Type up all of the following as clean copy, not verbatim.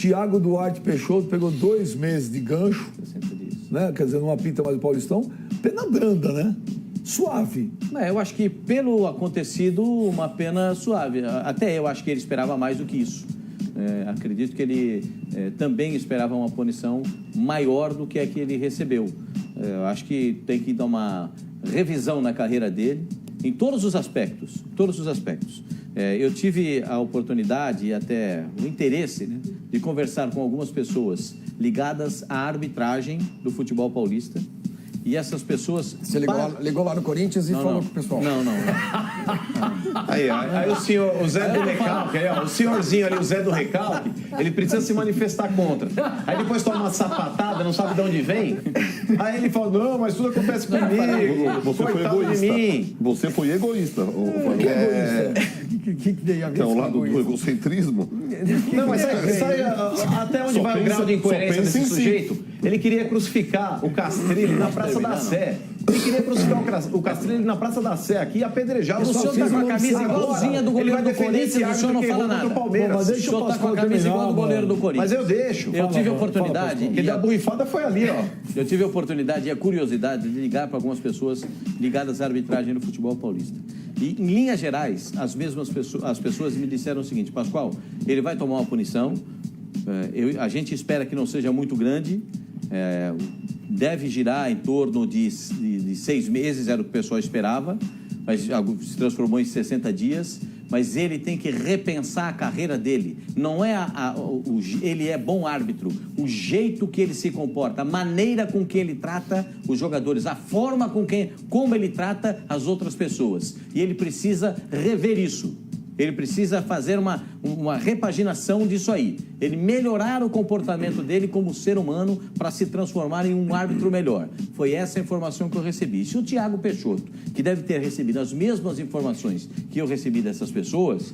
Thiago Duarte Peixoto pegou 2 meses de gancho, né? Quer dizer, não apita mais o Paulistão. Pena branda, né? Suave. Eu acho que pelo acontecido, uma pena suave. Até eu acho que ele esperava mais do que isso. Acredito que ele também esperava uma punição maior do que a que ele recebeu. Eu acho que tem que dar uma revisão na carreira dele, em todos os aspectos, eu tive a oportunidade e até o interesse, né, de conversar com algumas pessoas ligadas à arbitragem do futebol paulista. E essas pessoas... Você ligou lá no Corinthians e falou com o pessoal. Não. Aí o Zé do Recalque, o senhorzinho ali, o Zé do Recalque, ele precisa se manifestar contra. Aí depois toma uma sapatada, não sabe de onde vem. Aí ele fala, não, mas tudo acontece comigo. Você foi egoísta. Você foi egoísta. O que tem a ver com o lado com do egocentrismo? Não, mas sabe até onde vai o grau de incoerência desse sujeito? Ele queria crucificar o Castrilli na Praça da Sé. Ele queria crucificar o Castrilli na Praça da Sé aqui e apedrejar. O senhor está com a camisa igualzinha do goleiro do Corinthians, o senhor não fala nada. Mas o senhor está com a camisa igual do goleiro do Corinthians. Mas eu deixo. Eu tive a oportunidade. Porque a borrifada foi ali, ó. Eu tive a oportunidade e a curiosidade de ligar para algumas pessoas ligadas à arbitragem no futebol paulista. E, em linhas gerais, as pessoas me disseram o seguinte: Pascoal, ele vai tomar uma punição, a gente espera que não seja muito grande, deve girar em torno de 6 meses, era o que o pessoal esperava, mas se transformou em 60 dias, mas ele tem que repensar a carreira dele. Não é ele é bom árbitro, o jeito que ele se comporta, a maneira com que ele trata os jogadores, a forma como ele trata as outras pessoas. E ele precisa rever isso. Ele precisa fazer uma repaginação disso aí. Ele melhorar o comportamento dele como ser humano para se transformar em um árbitro melhor. Foi essa a informação que eu recebi. Se o Thiago Peixoto, que deve ter recebido as mesmas informações que eu recebi dessas pessoas,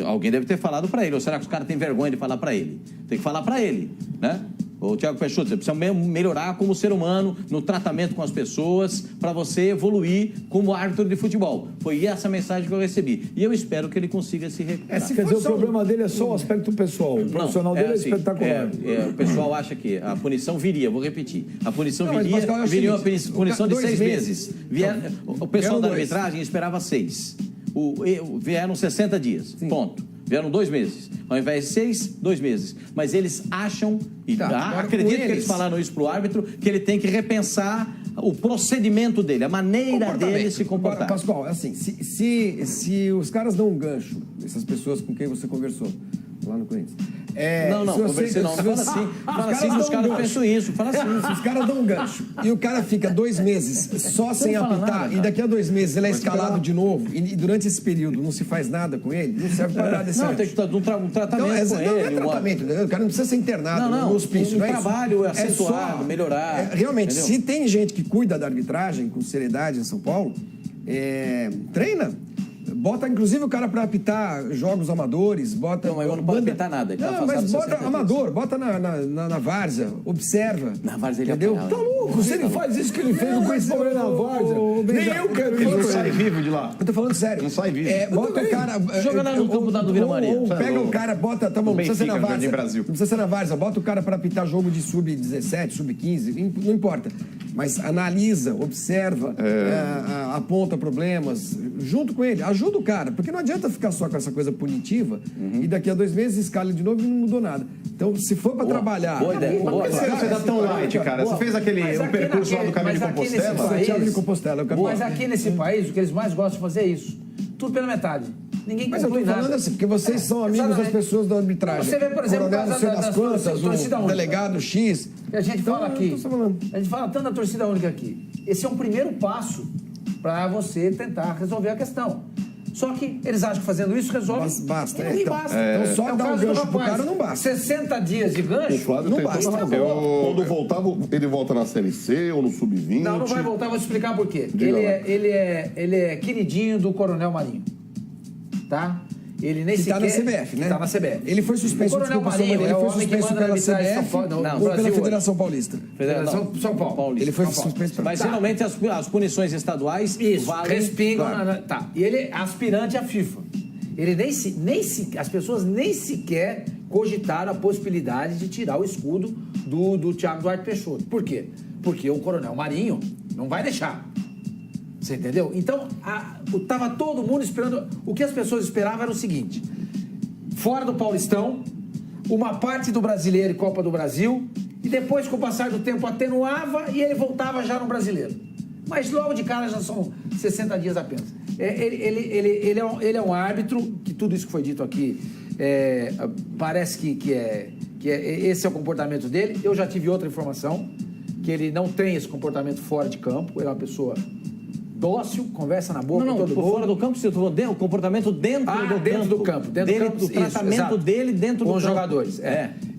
alguém deve ter falado para ele. Ou será que os caras têm vergonha de falar para ele? Tem que falar para ele, né? Ô, Thiago Peixoto, você precisa melhorar como ser humano, no tratamento com as pessoas, para você evoluir como árbitro de futebol. Foi essa mensagem que eu recebi. E eu espero que ele consiga se recuperar. Quer dizer, o problema dele é só o aspecto pessoal. O profissional dele é espetacular. O pessoal acha que a punição viria, vou repetir. A punição viria uma punição de 6 meses. O pessoal da arbitragem esperava 6. Vieram 60 dias. Sim. Ponto. Vieram 2 meses. Ao invés de 6, 2 meses. Mas eles acham, acredito que eles falaram isso para o árbitro, que ele tem que repensar o procedimento dele, a maneira dele se comportar. Pascoal, assim, se os caras dão um gancho, essas pessoas com quem você conversou lá no Corinthians... conversei não. Fala assim que os caras pensam isso. Fala assim. Se os caras dão um gancho e o cara fica 2 meses só sem apitar, e daqui a 2 meses ele é escalado de novo, e durante esse período não se faz nada com ele, não serve para nada desse Não, tem que dar um tratamento com ele. Não é tratamento, o cara não precisa ser internado no hospício. Um trabalho acentuado, melhorar. Realmente, se tem gente que cuida da arbitragem com seriedade em São Paulo, treina. Bota, inclusive, o cara para apitar jogos amadores, bota... Não, mas eu não posso apitar nada. Não, mas bota amador, bota na várzea, observa. Na várzea ele entendeu? Tá louco, se ele faz isso que ele fez, não conhece problema na várzea. Nem eu quero Ele não sai vivo de lá. Eu tô falando sério. Não sai vivo. Bota o cara... Joga lá no campo da Vila Maria. Ou pega o cara, bota... Tá bom, não precisa ser na várzea. Brasil. Não precisa ser na várzea. Bota o cara para apitar jogo de sub-17, sub-15, não importa. Mas analisa, observa, aponta problemas, junto com ele. Ajuda o cara, porque não adianta ficar só com essa coisa punitiva e daqui a 2 meses escala de novo e não mudou nada. Então, se for para trabalhar... Boa ideia. Por que você dá tão light, cara? Você fez o percurso lá do Caminho de Compostela? Santiago de Compostela. Mas aqui nesse país, o que eles mais gostam de fazer é isso. Tudo pela metade. Ninguém Mas eu tô falando assim, porque vocês são amigos das pessoas da arbitragem. Você vê, por exemplo, o coronel das quantas, o delegado X. Que a gente fala aqui. A gente fala tanto da torcida única aqui. Esse é um primeiro passo para você tentar resolver a questão. Só que eles acham que fazendo isso resolve. Basta. Basta. Então só dar um gancho pro cara não basta. 60 dias de gancho. O Flávio não basta. Quando voltar, ele volta na Série C ou no Sub-20? Não vai voltar, vou te explicar por quê. Ele é queridinho do Coronel Marinho. Tá? Ele nem sequer... Tá na CBF, né? Tá na CBF. Ele foi suspenso, desculpa, Marinho, ele foi suspenso pela CBF ou pela Federação Paulista? Federação São Paulo. Ele foi suspenso. Mas geralmente as punições estaduais valem... respingam. Tá. E ele é aspirante à FIFA. Ele as pessoas nem sequer cogitaram a possibilidade de tirar o escudo do Thiago Duarte Peixoto. Por quê? Porque o Coronel Marinho não vai deixar. Você entendeu? Então, estava todo mundo esperando. O que as pessoas esperavam era o seguinte: fora do Paulistão, uma parte do Brasileiro e Copa do Brasil, e depois, com o passar do tempo, atenuava e ele voltava já no Brasileiro. Mas logo de cara já são 60 dias apenas. Ele é um árbitro, que tudo isso que foi dito aqui, parece que esse é o comportamento dele. Eu já tive outra informação, que ele não tem esse comportamento fora de campo, ele é uma pessoa dócil, conversa na boca com todo mundo. Fora do campo, você falou o comportamento dentro do campo. Dentro do campo, do tratamento dele dentro do campo. Com os jogadores,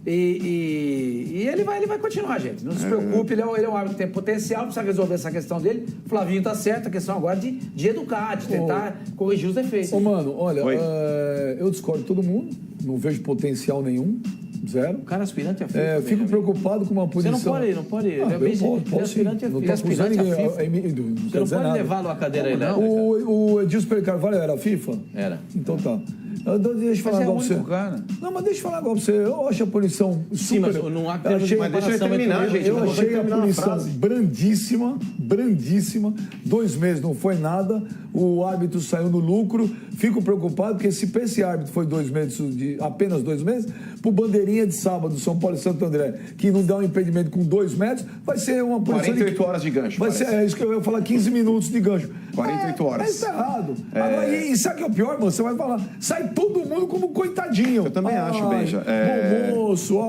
E ele vai continuar, gente. Não se preocupe, ele é um árbitro que tem potencial, precisa resolver essa questão dele. Flavinho tá certo, a questão agora de educar, de tentar corrigir os defeitos. Ô, mano, olha, eu discordo de todo mundo, não vejo potencial nenhum. Zero. O cara aspirante a FIFA. Fico preocupado com uma posição. Você não pode. Posso aspirante a FIFA. Não tô acusando ninguém. Você não pode levá-lo à cadeira aí, não. O Edilson Pereira Carvalho era FIFA? Era. Então tá. Deixa eu falar igual pra você. Cara. Não, mas deixa eu falar igual pra você. Eu acho a punição super... Sim, mas não há termo de Mas deixa eu terminar, gente. Eu achei a punição brandíssima. 2 meses não foi nada. O árbitro saiu no lucro. Fico preocupado porque se pra esse árbitro foi 2 meses, apenas 2 meses, pro bandeirinha de sábado, São Paulo e Santo André, que não dá um impedimento com 2 metros, vai ser uma punição 48 horas de gancho. Vai ser, isso que eu ia falar, 15 minutos de gancho. 48 horas. Mas tá errado. Agora, e sabe o que é o pior, mano? Você vai falar, sai todo mundo como coitadinho. Eu também acho, Benja. Bom moço,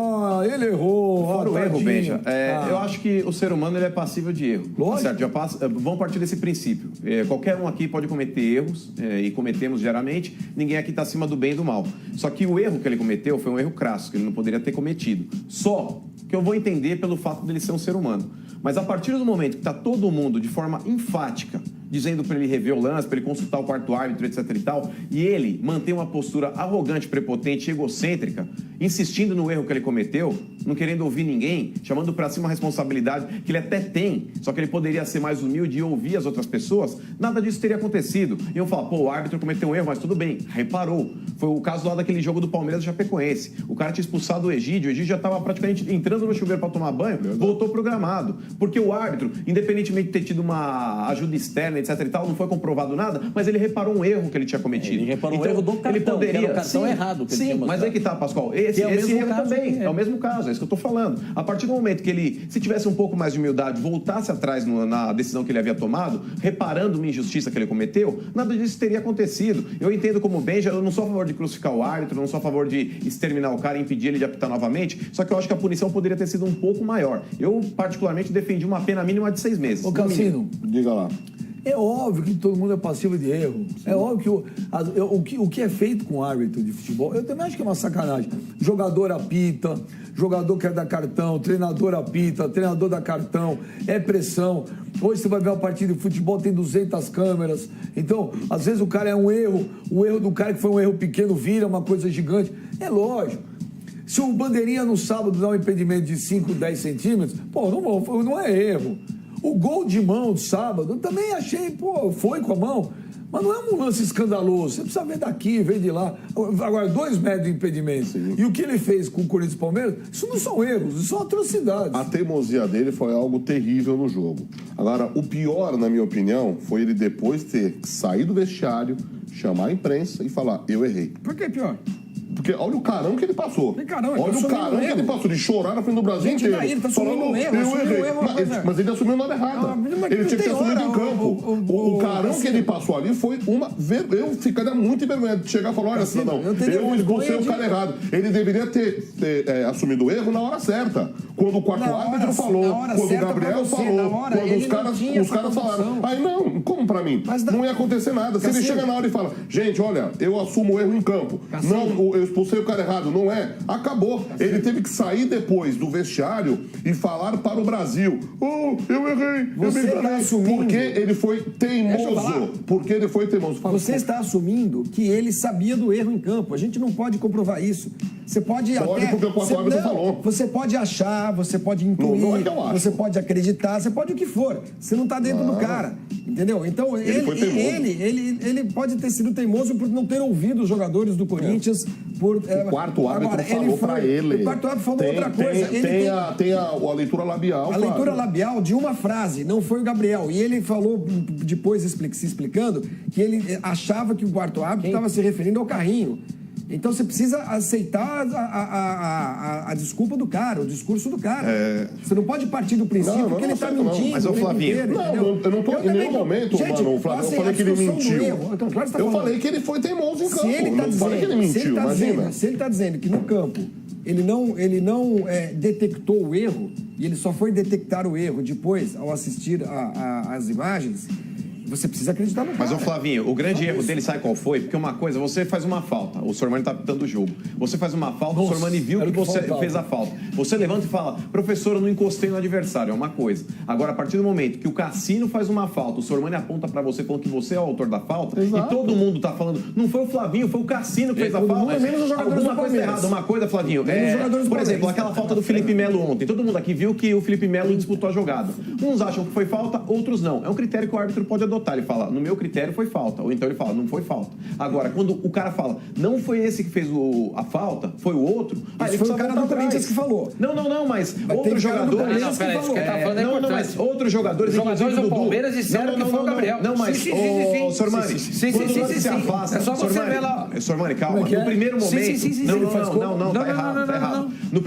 ele errou. Fora o erro, Benja. Eu acho que o ser humano ele é passível de erro. Lógico. Certo? Vamos partir desse princípio. Qualquer um aqui pode cometer erros, e cometemos diariamente. Ninguém aqui está acima do bem e do mal. Só que o erro que ele cometeu foi um erro crasso, que ele não poderia ter cometido. Só que eu vou entender pelo fato dele ser um ser humano. Mas a partir do momento que está todo mundo de forma enfática dizendo para ele rever o lance, para ele consultar o quarto árbitro, etc e tal, e ele mantém uma postura arrogante, prepotente, egocêntrica, insistindo no erro que ele cometeu, não querendo ouvir ninguém, chamando para si uma responsabilidade que ele até tem, só que ele poderia ser mais humilde e ouvir as outras pessoas, nada disso teria acontecido. Iam falar, o árbitro cometeu um erro, mas tudo bem, reparou. Foi o caso lá daquele jogo do Palmeiras e Chapecoense. O cara tinha expulsado o Egídio já estava praticamente entrando no chuveiro para tomar banho, voltou programado. Porque o árbitro, independentemente de ter tido uma ajuda externa, etc e tal, não foi comprovado nada, mas ele reparou um erro que ele tinha cometido. Ele reparou um erro do cartão, ele poderia, que era o cartão errado que ele tinha mostrado. Mas aí que tá, Pascoal. Esse erro também é o mesmo caso, é isso que eu tô falando. A partir do momento que ele, se tivesse um pouco mais de humildade, voltasse atrás na decisão que ele havia tomado, reparando uma injustiça que ele cometeu, nada disso teria acontecido. Eu entendo como Benja, eu não sou a favor de crucificar o árbitro, não sou a favor de exterminar o cara e impedir ele de apitar novamente, só que eu acho que a punição poderia ter sido um pouco maior. Eu, particularmente, defendi uma pena mínima de 6 meses. Ô, Cassino, diga lá. É óbvio que todo mundo é passivo de erro. Sim. É óbvio que o que é feito com o árbitro de futebol, eu também acho que é uma sacanagem. Jogador apita, jogador quer dar cartão, treinador apita, treinador dá cartão, é pressão. Hoje você vai ver uma partida de futebol, tem 200 câmeras. Então, às vezes o cara é um erro, o erro do cara que foi um erro pequeno vira uma coisa gigante. É lógico. Se o bandeirinha no sábado dá um impedimento de 5, 10 centímetros, não é erro. O gol de mão do sábado, eu também achei, foi com a mão, mas não é um lance escandaloso. Você precisa ver daqui, ver de lá. Agora, 2 metros de impedimento. Sim. E o que ele fez com o Corinthians e Palmeiras, isso não são erros, isso são atrocidades. A teimosia dele foi algo terrível no jogo. Agora, o pior, na minha opinião, foi ele depois ter saído do vestiário, chamar a imprensa e falar, eu errei. Por que pior? Porque olha o carão que ele passou. Olha o carão que ele passou de chorar na frente do Brasil inteiro. Ele tá assumindo um erro. Eu errei. Mas ele assumiu nada errado. Ele tinha que ter assumido em campo. O carão que ele passou ali foi uma... Eu ficaria muito envergonhado de chegar e falar, olha, cidadão, eu expulsei o cara errado. Ele deveria ter assumido o erro na hora certa. Quando o quarto árbitro falou, quando o Gabriel falou, quando os caras falaram. Aí não, como pra mim? Não ia acontecer nada. Se ele chega na hora e fala, gente, olha, eu assumo o erro em campo. Não, eu expulsei o cara errado, não é? Acabou. Ele teve que sair depois do vestiário e falar para o Brasil. Eu errei. Você está assumindo... Porque ele foi teimoso. Porque ele foi teimoso. Você está assumindo que ele sabia do erro em campo. A gente não pode comprovar isso. Você pode porque o quarto árbitro falou. Você pode achar achar, você pode intuir, Não é que eu acho. você pode acreditar, você pode o que for. Você não está dentro do cara, entendeu? Então, ele pode ter sido teimoso por não ter ouvido os jogadores do Corinthians. O quarto árbitro falou pra ele. O quarto árbitro falou outra coisa. Tem a leitura labial. A leitura labial de uma frase, não foi o Gabriel. E ele falou, depois se explicando, que ele achava que o quarto árbitro estava se referindo ao Carrinho. Então você precisa aceitar a desculpa do cara, o discurso do cara. Você não pode partir do princípio que ele está mentindo. Mas o Flavinho, eu não estou em nenhum momento, mano, Flávio, eu falei que ele mentiu. Eu falei que ele foi teimoso em campo. Não falei que ele mentiu, imagina. Se ele está dizendo que no campo ele não detectou o erro, e ele só foi detectar o erro depois, ao assistir às imagens, você precisa acreditar no cara. Mas, ô Flavinho, o grande erro dele, sabe qual foi? Porque uma coisa, você faz uma falta, o Sormani tá pitando o jogo. Você faz uma falta, o Sormani viu que você fez a falta. Você levanta e fala, professor, eu não encostei no adversário, é uma coisa. Agora, a partir do momento que o Cassino faz uma falta, o Sormani aponta pra você falando que você é o autor da falta, e todo mundo tá falando, não foi o Flavinho, foi o Cassino que fez a falta. Menos os jogadores Alguma coisa errada, uma coisa, Flavinho. Por exemplo, aquela falta do Felipe Melo ontem. Todo mundo aqui viu que o Felipe Melo disputou a jogada. Uns acham que foi falta, outros não. É um critério que o árbitro pode adotar. Ele fala, no meu critério foi falta. Ou então ele fala, não foi falta. Agora, quando o cara fala, não foi esse que fez a falta, foi o outro. Ele foi o cara do Corinthians que falou. Não, mas outros jogadores. Não, mas outros jogadores. Os jogadores do Palmeiras disseram que foi o Gabriel. Não, mas, Sormani, quando se afasta. É só você ver lá. Sormani, calma. No primeiro momento. Não, tá errado. No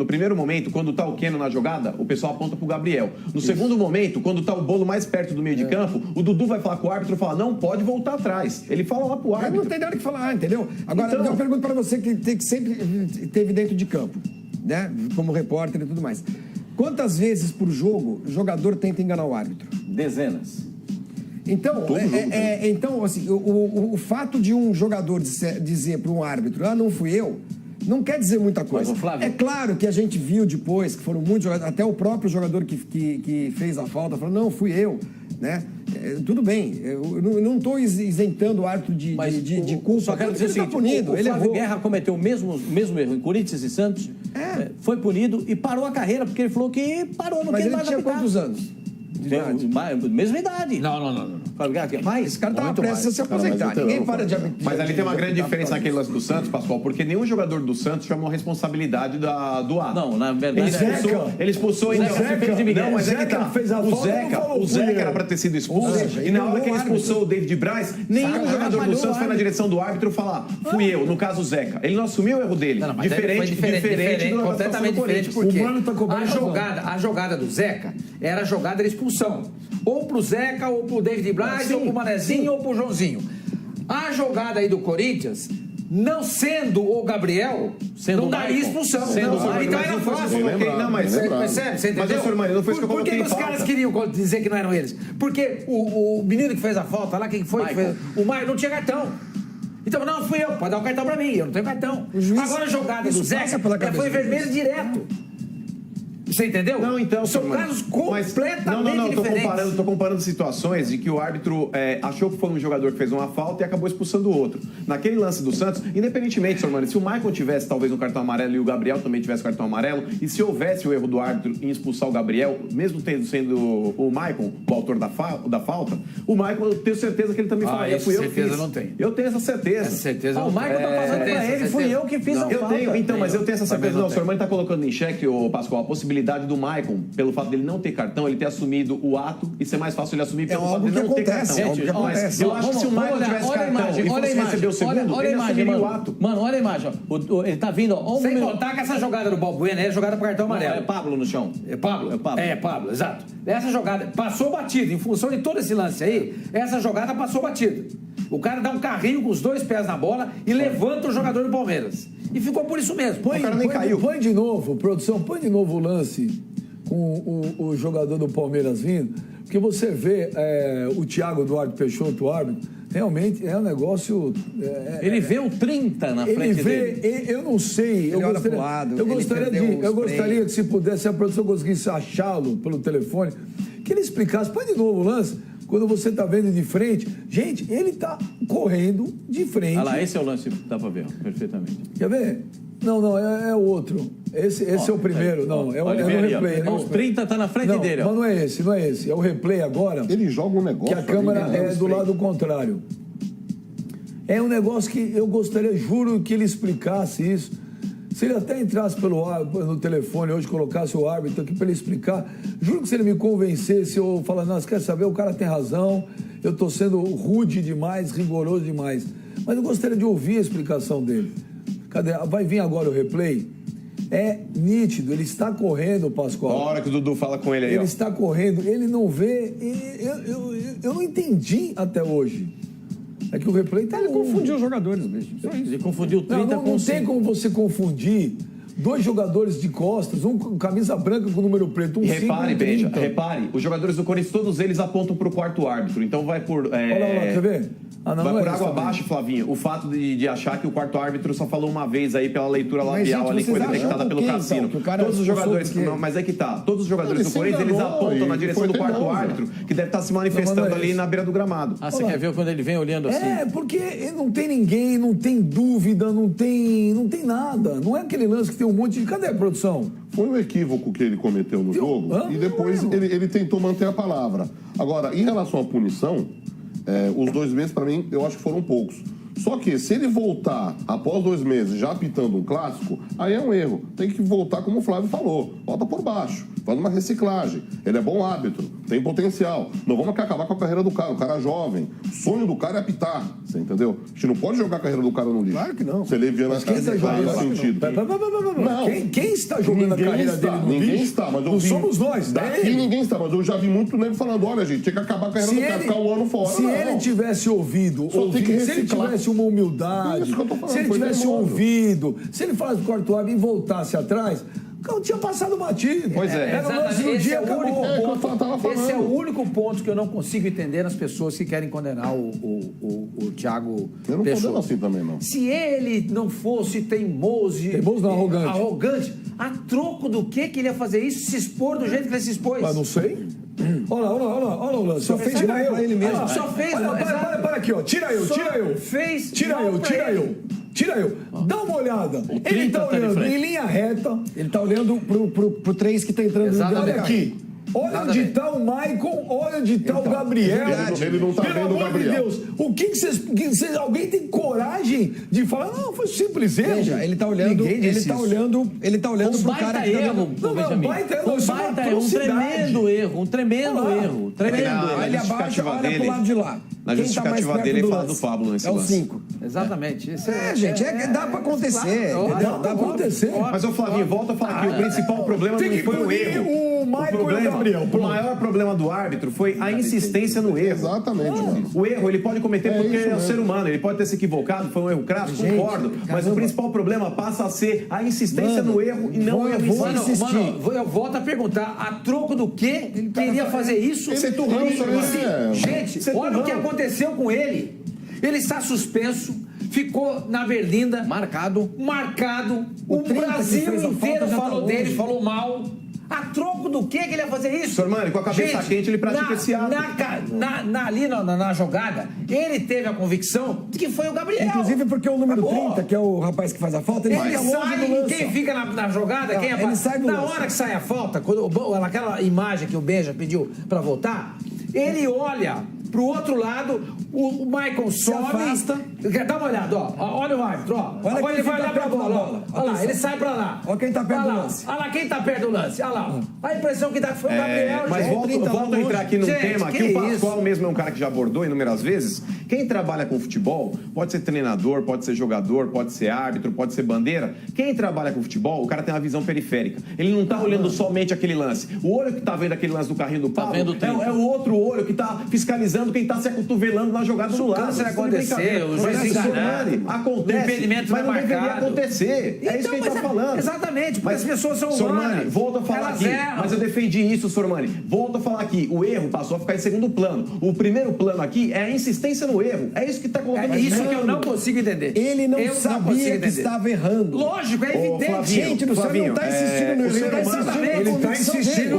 primeiro momento, quando tá o Keno na jogada, o pessoal aponta pro Gabriel. No segundo momento, quando tá o Bolo mais perto do meio de campo, o Dudu vai falar com o árbitro e fala, não pode voltar atrás. Ele fala lá pro árbitro. Não tem nada que falar, entendeu? Agora, eu pergunto pra você que sempre esteve dentro de campo, né? Como repórter e tudo mais. Quantas vezes por jogo o jogador tenta enganar o árbitro? Dezenas. Então, então assim, o fato de um jogador dizer para um árbitro, não fui eu, não quer dizer muita coisa. É claro que a gente viu depois que foram muitos jogadores, até o próprio jogador que fez a falta falou, não, fui eu, né? Tudo bem, eu não estou isentando o árbitro de culpa. Só quero dizer o seguinte, punido, o Flávio Guerra cometeu o mesmo erro em Corinthians e Santos, foi punido e parou a carreira, porque ele falou que parou, não quer mais apitar. Mas ele tinha quantos anos? Mesma idade. Não. Esse cara estava prestes a se aposentar. Ninguém para de apitar. Mas ali tem uma grande diferença naquele lance do Santos, Pascoal, porque nenhum jogador do Santos chamou a responsabilidade do ato. Não, na verdade... Ele expulsou ainda. Não, mas é que tá. O Zeca era para ter sido expulso. E na hora que ele expulsou o David Braz, nenhum jogador do Santos foi na direção do árbitro falar, fui eu, no caso o Zeca. Ele não assumiu o erro dele. Diferente do completamente diferente, porque a jogada do Zeca era a jogada da expulsão. Ou pro Zeca, ou pro David Braz, ou pro Manezinho, ou pro Joãozinho. A jogada aí do Corinthians, não sendo o Gabriel, não daria expulsão. Então era fácil. Percebe? Você entendeu? Por que os caras queriam dizer que não eram eles? Porque o menino que fez a falta lá, quem foi? O Maicon não tinha cartão. Então, não, fui eu, pode dar o cartão pra mim, eu não tenho cartão. Agora a jogada do Zeca foi vermelho direto. Você entendeu? Não, então... São casos completamente diferentes. Tô comparando situações de que o árbitro achou que foi um jogador que fez uma falta e acabou expulsando o outro. Naquele lance do Santos, independentemente, Sormani, se o Maicon tivesse talvez um cartão amarelo e o Gabriel também tivesse um cartão amarelo, e se houvesse o erro do árbitro em expulsar o Gabriel, mesmo sendo o Maicon o autor da falta, o Maicon, eu tenho certeza que ele também falaria, fui eu que fiz. Certeza não tem. Eu tenho essa certeza. Essa certeza o Maicon tá fazendo pra ele, fui eu que fiz a falta. Eu tenho, então, mas eu tenho essa certeza. Não, o Sormani tá colocando em xeque, Pascoal, a possibilidade do Maicon, pelo fato dele não ter cartão, ele ter assumido o ato e ser mais fácil ele assumir pelo fato dele não ter cartão. Mas eu acho que se o Maicon tivesse cartão e fosse receber o segundo, ele assumiria o ato. Mano, olha a imagem. Ele tá vindo... Sem contar que essa jogada do Balbuena é jogada para cartão amarelo. É Pablo no chão. É Pablo, exato. Essa jogada passou batido. Em função de todo esse lance aí, essa jogada passou batido. O cara dá um carrinho com os dois pés na bola e levanta o jogador do Palmeiras. E ficou por isso mesmo. O cara nem caiu. Põe de novo, produção, põe de novo o lance com o jogador do Palmeiras vindo, porque você vê o Thiago Duarte Peixoto, o árbitro, realmente é um negócio... ele vê o 30 na frente dele. Eu não sei. Eu gostaria que, se pudesse, se a produção conseguisse achá-lo pelo telefone, que ele explicasse. Põe de novo o lance. Quando você está vendo de frente, gente, ele está correndo de frente. Olha lá, esse é o lance que dá para ver, perfeitamente. Quer ver? Não, é outro. Esse é o primeiro. Não, é o replay. Ó, o 30 tá na frente dele, ó. Mas não é esse. É o replay agora. Ele joga um negócio... Que a câmera é do lado contrário. É um negócio que eu gostaria, juro, que ele explicasse isso. Se ele até entrasse no telefone hoje, colocasse o árbitro aqui para ele explicar, juro que se ele me convencesse, eu falar, não, você quer saber, o cara tem razão, eu estou sendo rude demais, rigoroso demais. Mas eu gostaria de ouvir a explicação dele. Cadê? Vai vir agora o replay? É nítido, ele está correndo, Pascoal. A hora que o Dudu fala com ele aí, Ele está correndo, ele não vê. Eu não entendi até hoje. É que o replay tá. Ele confundiu os jogadores, bicho. Ele confundiu 30 com 5. Não tem como você confundir dois jogadores de costas, um com camisa branca com número preto, Repare, Benja, repare, os jogadores do Corinthians, todos eles apontam para o quarto árbitro. Então vai por... Olha lá, quer ver? Vai por água abaixo, Flavinho, o fato de achar que o quarto árbitro só falou uma vez aí pela leitura labial ali que foi detectada pelo Cassino. Todos os jogadores... Não, mas é que tá. Todos os jogadores do Corinthians, eles apontam na direção do quarto árbitro, que deve estar se manifestando ali na beira do gramado. Ah, você quer ver quando ele vem olhando assim? É, porque não tem ninguém, não tem dúvida, não tem nada. Não é aquele lance que tem um monte de... Cadê a produção? Foi um equívoco que ele cometeu no jogo e depois ele tentou manter a palavra. Agora, em relação à punição, os 2 meses, para mim, eu acho que foram poucos. Só que, se ele voltar após 2 meses já apitando um clássico, aí é um erro. Tem que voltar, como o Flávio falou, volta por baixo, faz uma reciclagem. Ele é bom árbitro, tem potencial. Não vamos acabar com a carreira do cara, o cara é jovem. O sonho do cara é apitar, você entendeu? A gente não pode jogar a carreira do cara no lixo. Claro que não. Se ele vier na Quem está jogando sentido. Quem está jogando a carreira dele no Ninguém lixo? está, mas eu não vi, somos nós, daqui ninguém está, mas eu já vi muito nego falando, olha, gente, tinha que acabar a carreira do cara, ficar um ano fora. Se ele tivesse ouvido, se ele tivesse uma humildade, se ele tivesse ouvido, se ele falasse do quarto árbitro e voltasse atrás, não tinha passado batido. Pois é. Era o lance do dia, acabou. Esse é o único ponto que eu não consigo entender nas pessoas que querem condenar o Thiago Eu não Peixoto. condeno assim também, não. Se ele não fosse teimoso não, arrogante, a troco do que ele ia fazer isso, se expor do jeito que ele se expôs? Mas não sei. Olha o lance. Só fez tirar eu ele mesmo. Só fez. Para aqui, ó. Tira eu. Fez. Tira eu. Dá uma olhada. Ele tá olhando em linha reta. Ele tá olhando pro 3 que tá entrando no Olha aqui. Olha onde está o Maicon, olha onde está o Gabriel. Ele não está vendo o Gabriel. Pelo amor de Deus, o que vocês... Alguém tem coragem de falar, não, foi simples erro. Veja, ele tá olhando pro cara que tá erro, um tremendo erro. Ele abaixa, olha pro lado de lá. Na justificativa dele, ele fala do Pablo nesse lance. É o 5. Exatamente. Gente, dá pra acontecer. Dá pra acontecer. Mas, ô Flavinho, volta a falar que o principal problema não foi o erro. O Maicon e o Gabriel. O maior problema do árbitro foi a insistência no erro. Exatamente, mano. O erro ele pode cometer porque é um ser humano, ele pode ter se equivocado, foi um erro crasso, concordo. Mas o principal problema passa a ser a insistência no erro e não o erro em si. Mano, eu volto a perguntar, a troco do que ele queria fazer isso? Gente, olha o que aconteceu com ele. Ele está suspenso, ficou na Berlinda. Marcado. O Brasil inteiro falou dele, falou mal. A troco do que ele ia fazer isso? Sormani, com a cabeça quente, ele pratica esse ato. Ali na jogada, ele teve a convicção de que foi o Gabriel. Inclusive porque o número 30, que é o rapaz que faz a falta, ele sai longe do lance. Quem fica na jogada, quem é ele sai do na lance. hora que sai a falta, aquela imagem que o Benja pediu pra voltar, ele olha pro outro lado, o Maicon sobe. Dá uma olhada, ó. Olha o árbitro, ó. Agora ele vai olhar pra bola. Olha lá, ele sai pra lá. Olha quem tá perto do lance. Olha lá quem tá perto do lance. Olha lá. A impressão que dá que foi o Gabriel. Mas volto a entrar aqui num tema que o Pascoal isso? mesmo é um cara que já abordou inúmeras vezes. Quem trabalha com futebol, pode ser treinador, pode ser jogador, pode ser árbitro, pode ser bandeira. Quem trabalha com futebol, o cara tem uma visão periférica. Ele não tá olhando somente aquele lance. O olho que tá vendo aquele lance do carrinho do Pablo é o outro olho que tá fiscalizando quem tá se acotovelando na jogada do lado. Se acontecer, o juiz enganar, acontece, o impedimento mas não não deveria marcado. acontecer. É isso que ele tá falando. Exatamente, porque as pessoas são Sormani, humanas. volta a falar aqui, mas eu defendi isso, Sormani. Volta a falar aqui, o erro passou a ficar em segundo plano. O primeiro plano aqui é a insistência no erro. É isso que tá colocando. É isso que eu não consigo entender. Ele não sabia que estava errando. Lógico, é evidente. Gente, o senhor não tá insistindo no erro. Ele tá insistindo.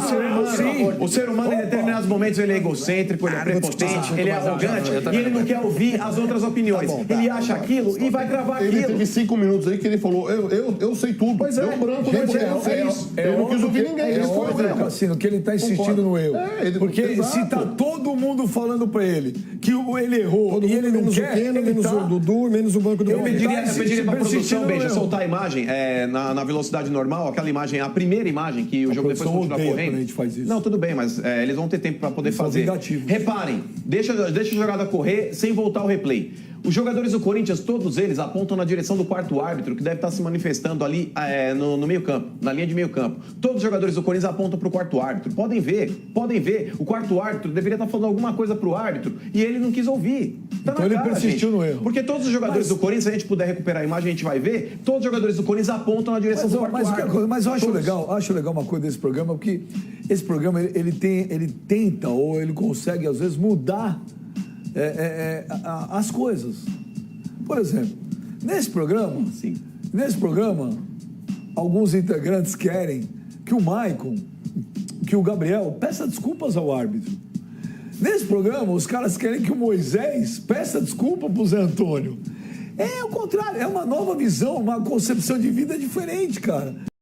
O ser humano, em determinados momentos, ele é egocêntrico, ele é prepotente, arrogante, ele é arrogante eu e ele não quer ouvir as outras opiniões. Ele acha aquilo e vai cravar Ele aquilo. teve 5 minutos aí que ele falou, eu sei tudo. Pois é. Deu branco, né? Porque ele fez. Eu não quis ouvir ninguém. É Esse foi o óbvio, erro. Cassino, que ele está insistindo no erro. Porque exato. se tá todo mundo falando para ele que ele errou Todo e mundo ele não menos quer, o Keno, ele menos tá... o Dudu, menos o banco do Eu Palmeiras. pediria pra produção, insistindo Beija, no soltar a imagem na velocidade normal, aquela imagem, a primeira imagem que o jogo depois produção continua odeia correndo. quando a gente faz isso. Não, tudo bem, mas eles vão ter tempo para poder Isso é fazer. vingativo. Reparem, deixa a jogada correr sem voltar ao replay. Os jogadores do Corinthians, todos eles apontam na direção do quarto árbitro, que deve estar se manifestando ali no meio-campo, na linha de meio-campo. Todos os jogadores do Corinthians apontam para o quarto árbitro. Podem ver. O quarto árbitro deveria estar falando alguma coisa para o árbitro e ele não quis ouvir. Tá Então na ele cara, persistiu gente. no erro. Porque todos os jogadores do Corinthians, se a gente puder recuperar a imagem, a gente vai ver, todos os jogadores do Corinthians apontam na direção do quarto árbitro. Mas eu acho Todos. legal uma coisa desse programa, porque esse programa ele tenta ou ele consegue às vezes mudar as coisas. Por exemplo, nesse programa, alguns integrantes querem que o Maicon, que o Gabriel peça desculpas ao árbitro. Nesse programa, os caras querem que o Moisés peça desculpa pro Zé Antônio. É o contrário, é uma nova visão, uma concepção de vida diferente, cara.